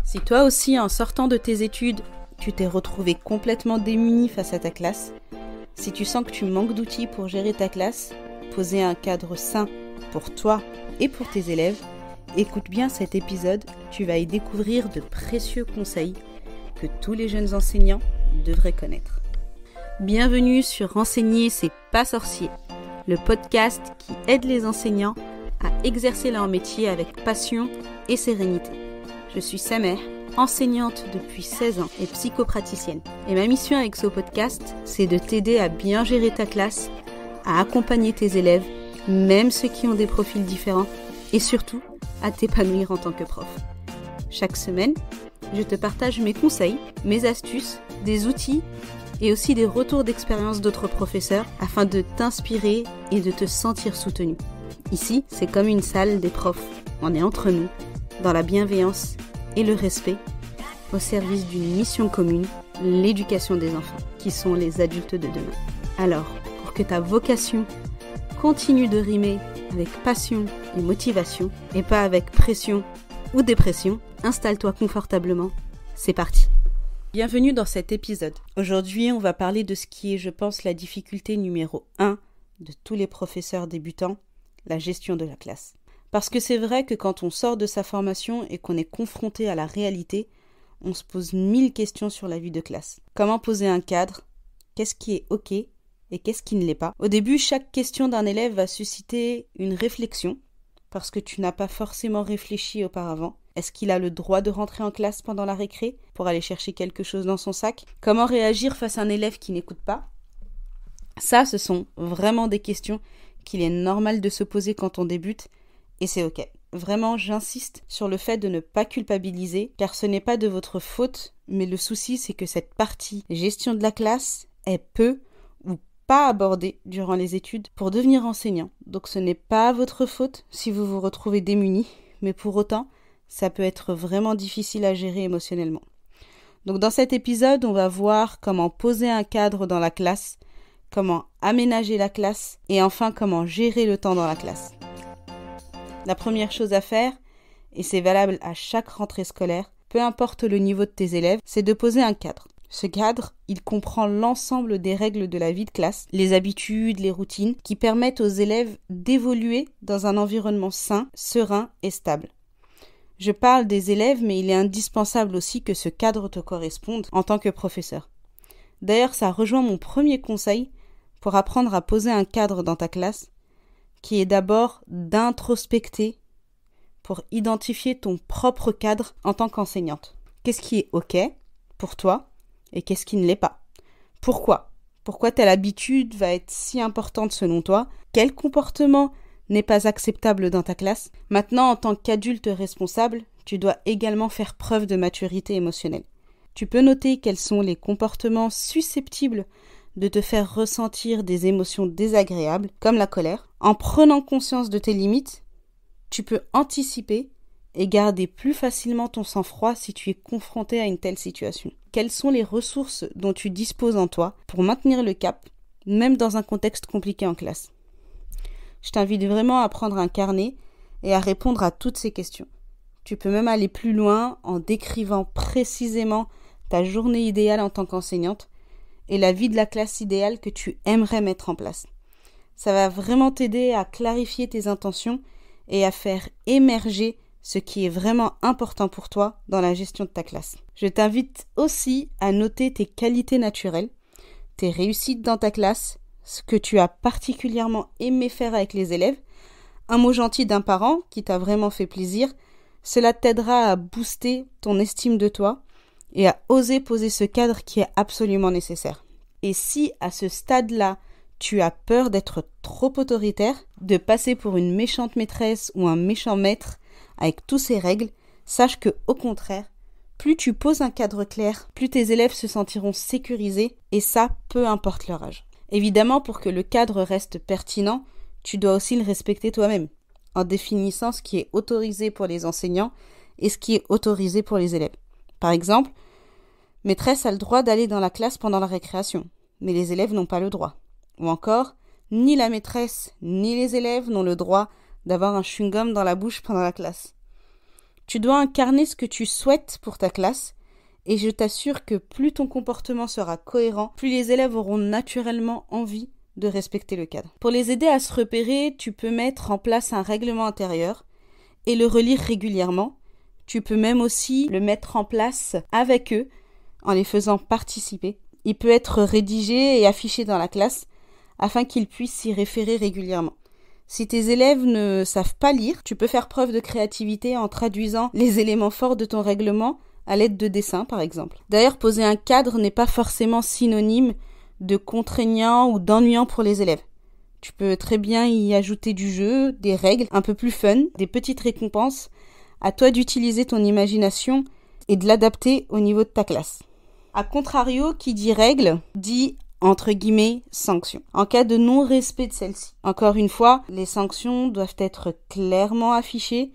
Si toi aussi, en sortant de tes études, tu t'es retrouvé complètement démuni face à ta classe, si tu sens que tu manques d'outils pour gérer ta classe, poser un cadre sain pour toi et pour tes élèves, écoute bien cet épisode, tu vas y découvrir de précieux conseils que tous les jeunes enseignants devraient connaître. Bienvenue sur Enseigner, c'est pas sorcier, le podcast qui aide les enseignants à exercer leur métier avec passion et sérénité. Je suis Samer, enseignante depuis 16 ans et psychopraticienne. Et ma mission avec ce podcast, c'est de t'aider à bien gérer ta classe, à accompagner tes élèves, même ceux qui ont des profils différents, et surtout, à t'épanouir en tant que prof. Chaque semaine, je te partage mes conseils, mes astuces, des outils et aussi des retours d'expérience d'autres professeurs afin de t'inspirer et de te sentir soutenu. Ici, c'est comme une salle des profs. On est entre nous, dans la bienveillance et le respect, au service d'une mission commune, l'éducation des enfants, qui sont les adultes de demain. Alors, pour que ta vocation continue de rimer avec passion et motivation, et pas avec pression ou dépression, installe-toi confortablement. C'est parti. Bienvenue dans cet épisode. Aujourd'hui, on va parler de ce qui est, je pense, la difficulté numéro 1 de tous les professeurs débutants, la gestion de la classe. Parce que c'est vrai que quand on sort de sa formation et qu'on est confronté à la réalité, on se pose 1000 questions sur la vie de classe. Comment poser un cadre? Qu'est-ce qui est OK et qu'est-ce qui ne l'est pas? Au début, chaque question d'un élève va susciter une réflexion, parce que tu n'as pas forcément réfléchi auparavant. Est-ce qu'il a le droit de rentrer en classe pendant la récré pour aller chercher quelque chose dans son sac? Comment réagir face à un élève qui n'écoute pas? Ça, ce sont vraiment des questions qu'il est normal de se poser quand on débute, et c'est OK. Vraiment, j'insiste sur le fait de ne pas culpabiliser, car ce n'est pas de votre faute, mais le souci, c'est que cette partie gestion de la classe est peu ou pas abordée durant les études pour devenir enseignant. Donc ce n'est pas votre faute si vous vous retrouvez démuni, mais pour autant, ça peut être vraiment difficile à gérer émotionnellement. Donc dans cet épisode, on va voir comment poser un cadre dans la classe, comment aménager la classe et enfin comment gérer le temps dans la classe. La première chose à faire, et c'est valable à chaque rentrée scolaire, peu importe le niveau de tes élèves, c'est de poser un cadre. Ce cadre, il comprend l'ensemble des règles de la vie de classe, les habitudes, les routines, qui permettent aux élèves d'évoluer dans un environnement sain, serein et stable. Je parle des élèves, mais il est indispensable aussi que ce cadre te corresponde en tant que professeur. D'ailleurs, ça rejoint mon premier conseil pour apprendre à poser un cadre dans ta classe, qui est d'abord d'introspecter pour identifier ton propre cadre en tant qu'enseignante. Qu'est-ce qui est OK pour toi et qu'est-ce qui ne l'est pas? Pourquoi? Pourquoi telle habitude va être si importante selon toi? Quel comportement n'est pas acceptable dans ta classe? Maintenant, en tant qu'adulte responsable, tu dois également faire preuve de maturité émotionnelle. Tu peux noter quels sont les comportements susceptibles de te faire ressentir des émotions désagréables, comme la colère. En prenant conscience de tes limites, tu peux anticiper et garder plus facilement ton sang-froid si tu es confronté à une telle situation. Quelles sont les ressources dont tu disposes en toi pour maintenir le cap, même dans un contexte compliqué en classe? Je t'invite vraiment à prendre un carnet et à répondre à toutes ces questions. Tu peux même aller plus loin en décrivant précisément ta journée idéale en tant qu'enseignante et la vie de la classe idéale que tu aimerais mettre en place. Ça va vraiment t'aider à clarifier tes intentions et à faire émerger ce qui est vraiment important pour toi dans la gestion de ta classe. Je t'invite aussi à noter tes qualités naturelles, tes réussites dans ta classe, ce que tu as particulièrement aimé faire avec les élèves, un mot gentil d'un parent qui t'a vraiment fait plaisir. Cela t'aidera à booster ton estime de toi et à oser poser ce cadre qui est absolument nécessaire. Et si à ce stade-là, tu as peur d'être trop autoritaire, de passer pour une méchante maîtresse ou un méchant maître avec toutes ces règles, sache que au contraire, plus tu poses un cadre clair, plus tes élèves se sentiront sécurisés, et ça, peu importe leur âge. Évidemment, pour que le cadre reste pertinent, tu dois aussi le respecter toi-même, en définissant ce qui est autorisé pour les enseignants et ce qui est autorisé pour les élèves. Par exemple, maîtresse a le droit d'aller dans la classe pendant la récréation, mais les élèves n'ont pas le droit. Ou encore, ni la maîtresse ni les élèves n'ont le droit d'avoir un chewing-gum dans la bouche pendant la classe. Tu dois incarner ce que tu souhaites pour ta classe et je t'assure que plus ton comportement sera cohérent, plus les élèves auront naturellement envie de respecter le cadre. Pour les aider à se repérer, tu peux mettre en place un règlement intérieur et le relire régulièrement. Tu peux même aussi le mettre en place avec eux en les faisant participer. Il peut être rédigé et affiché dans la classe afin qu'ils puissent s'y référer régulièrement. Si tes élèves ne savent pas lire, tu peux faire preuve de créativité en traduisant les éléments forts de ton règlement à l'aide de dessins, par exemple. D'ailleurs, poser un cadre n'est pas forcément synonyme de contraignant ou d'ennuyant pour les élèves. Tu peux très bien y ajouter du jeu, des règles un peu plus fun, des petites récompenses. À toi d'utiliser ton imagination et de l'adapter au niveau de ta classe. A contrario, qui dit règle, dit entre guillemets sanctions. En cas de non-respect de celle-ci. Encore une fois, les sanctions doivent être clairement affichées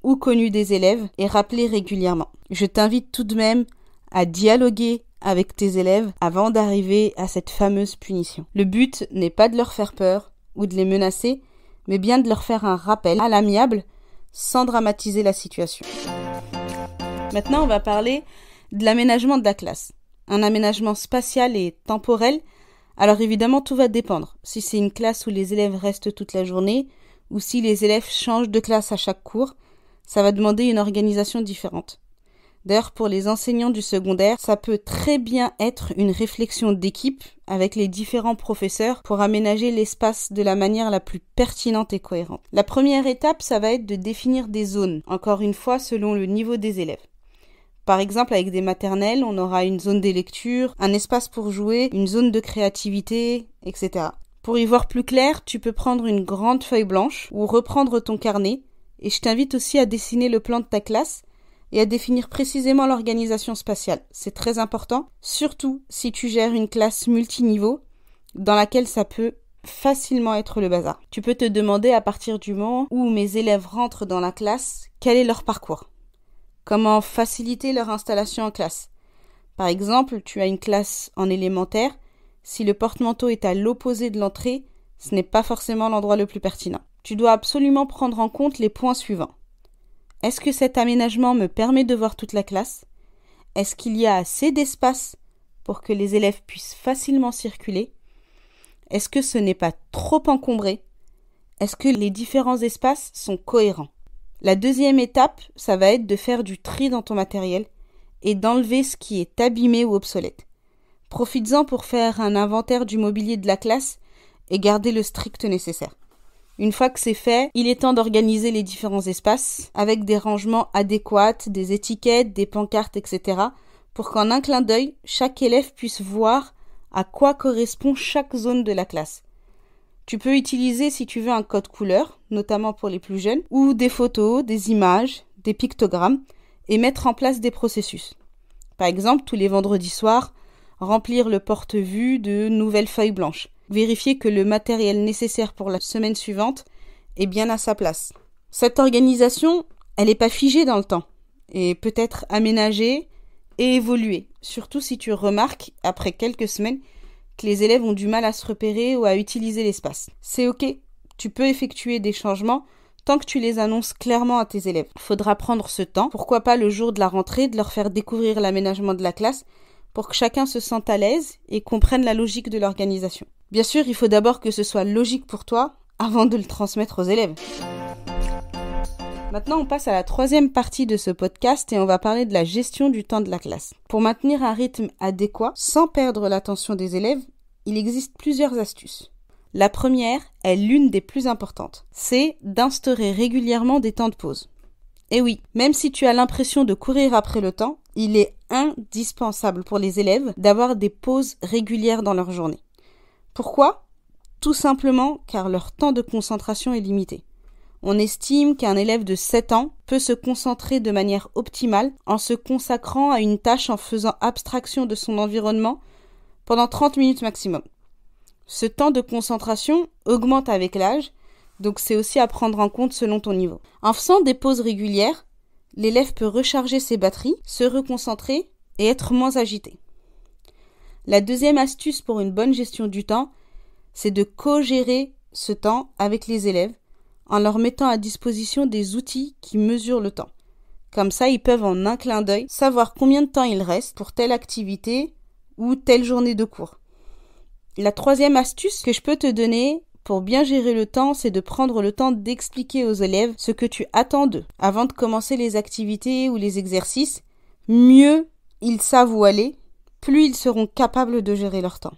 ou connues des élèves et rappelées régulièrement. Je t'invite tout de même à dialoguer avec tes élèves avant d'arriver à cette fameuse punition. Le but n'est pas de leur faire peur ou de les menacer, mais bien de leur faire un rappel à l'amiable sans dramatiser la situation. Maintenant, on va parler de l'aménagement de la classe. Un aménagement spatial et temporel. Alors évidemment, tout va dépendre. Si c'est une classe où les élèves restent toute la journée ou si les élèves changent de classe à chaque cours, ça va demander une organisation différente. D'ailleurs, pour les enseignants du secondaire, ça peut très bien être une réflexion d'équipe avec les différents professeurs pour aménager l'espace de la manière la plus pertinente et cohérente. La première étape, ça va être de définir des zones, encore une fois selon le niveau des élèves. Par exemple, avec des maternelles, on aura une zone des lectures, un espace pour jouer, une zone de créativité, etc. Pour y voir plus clair, tu peux prendre une grande feuille blanche ou reprendre ton carnet et je t'invite aussi à dessiner le plan de ta classe et à définir précisément l'organisation spatiale. C'est très important, surtout si tu gères une classe multiniveau dans laquelle ça peut facilement être le bazar. Tu peux te demander à partir du moment où mes élèves rentrent dans la classe, quel est leur parcours ? Comment faciliter leur installation en classe ? Par exemple, tu as une classe en élémentaire, si le porte-manteau est à l'opposé de l'entrée, ce n'est pas forcément l'endroit le plus pertinent. Tu dois absolument prendre en compte les points suivants. Est-ce que cet aménagement me permet de voir toute la classe ? Est-ce qu'il y a assez d'espace pour que les élèves puissent facilement circuler ? Est-ce que ce n'est pas trop encombré ? Est-ce que les différents espaces sont cohérents ? La deuxième étape, ça va être de faire du tri dans ton matériel et d'enlever ce qui est abîmé ou obsolète. Profites-en pour faire un inventaire du mobilier de la classe et garder le strict nécessaire. Une fois que c'est fait, il est temps d'organiser les différents espaces avec des rangements adéquats, des étiquettes, des pancartes, etc. pour qu'en un clin d'œil, chaque élève puisse voir à quoi correspond chaque zone de la classe. Tu peux utiliser, si tu veux, un code couleur, notamment pour les plus jeunes, ou des photos, des images, des pictogrammes, et mettre en place des processus. Par exemple, tous les vendredis soirs, remplir le porte-vue de nouvelles feuilles blanches. Vérifier que le matériel nécessaire pour la semaine suivante est bien à sa place. Cette organisation, elle n'est pas figée dans le temps et peut être aménagée et évoluée, surtout si tu remarques, après quelques semaines, que les élèves ont du mal à se repérer ou à utiliser l'espace. C'est ok, tu peux effectuer des changements tant que tu les annonces clairement à tes élèves. Il faudra prendre ce temps, pourquoi pas le jour de la rentrée, de leur faire découvrir l'aménagement de la classe pour que chacun se sente à l'aise et comprenne la logique de l'organisation. Bien sûr, il faut d'abord que ce soit logique pour toi avant de le transmettre aux élèves. Maintenant, on passe à la troisième partie de ce podcast et on va parler de la gestion du temps de la classe. Pour maintenir un rythme adéquat, sans perdre l'attention des élèves, il existe plusieurs astuces. La première est l'une des plus importantes. C'est d'instaurer régulièrement des temps de pause. Et oui, même si tu as l'impression de courir après le temps, il est indispensable pour les élèves d'avoir des pauses régulières dans leur journée. Pourquoi ? Tout simplement car leur temps de concentration est limité. On estime qu'un élève de 7 ans peut se concentrer de manière optimale en se consacrant à une tâche en faisant abstraction de son environnement pendant 30 minutes maximum. Ce temps de concentration augmente avec l'âge, donc c'est aussi à prendre en compte selon ton niveau. En faisant des pauses régulières, l'élève peut recharger ses batteries, se reconcentrer et être moins agité. La deuxième astuce pour une bonne gestion du temps, c'est de co-gérer ce temps avec les élèves en leur mettant à disposition des outils qui mesurent le temps. Comme ça, ils peuvent en un clin d'œil savoir combien de temps il reste pour telle activité ou telle journée de cours. La troisième astuce que je peux te donner pour bien gérer le temps, c'est de prendre le temps d'expliquer aux élèves ce que tu attends d'eux. Avant de commencer les activités ou les exercices, mieux ils savent où aller, plus ils seront capables de gérer leur temps.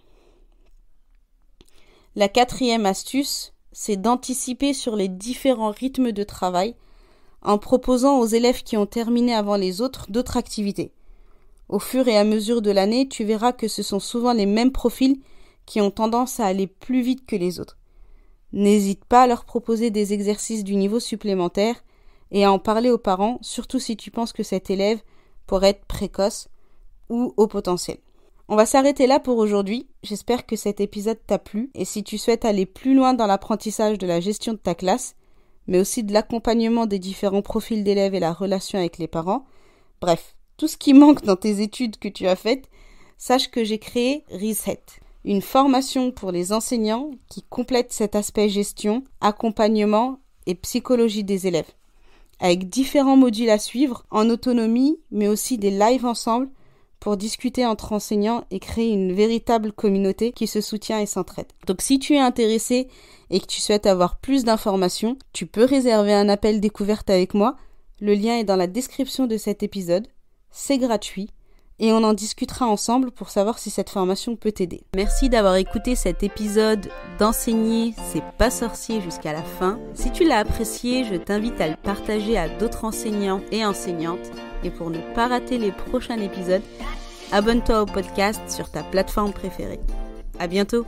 La quatrième astuce, c'est d'anticiper sur les différents rythmes de travail en proposant aux élèves qui ont terminé avant les autres d'autres activités. Au fur et à mesure de l'année, tu verras que ce sont souvent les mêmes profils qui ont tendance à aller plus vite que les autres. N'hésite pas à leur proposer des exercices du niveau supplémentaire et à en parler aux parents, surtout si tu penses que cet élève pourrait être précoce ou au potentiel. On va s'arrêter là pour aujourd'hui. J'espère que cet épisode t'a plu et si tu souhaites aller plus loin dans l'apprentissage de la gestion de ta classe, mais aussi de l'accompagnement des différents profils d'élèves et la relation avec les parents, bref, tout ce qui manque dans tes études que tu as faites, sache que j'ai créé Reset, une formation pour les enseignants qui complète cet aspect gestion, accompagnement et psychologie des élèves, avec différents modules à suivre en autonomie, mais aussi des lives ensemble pour discuter entre enseignants et créer une véritable communauté qui se soutient et s'entraide. Donc si tu es intéressé et que tu souhaites avoir plus d'informations, tu peux réserver un appel découverte avec moi. Le lien est dans la description de cet épisode. C'est gratuit et on en discutera ensemble pour savoir si cette formation peut t'aider. Merci d'avoir écouté cet épisode d'Enseigner, c'est pas sorcier jusqu'à la fin. Si tu l'as apprécié, je t'invite à le partager à d'autres enseignants et enseignantes. Et pour ne pas rater les prochains épisodes, abonne-toi au podcast sur ta plateforme préférée. À bientôt!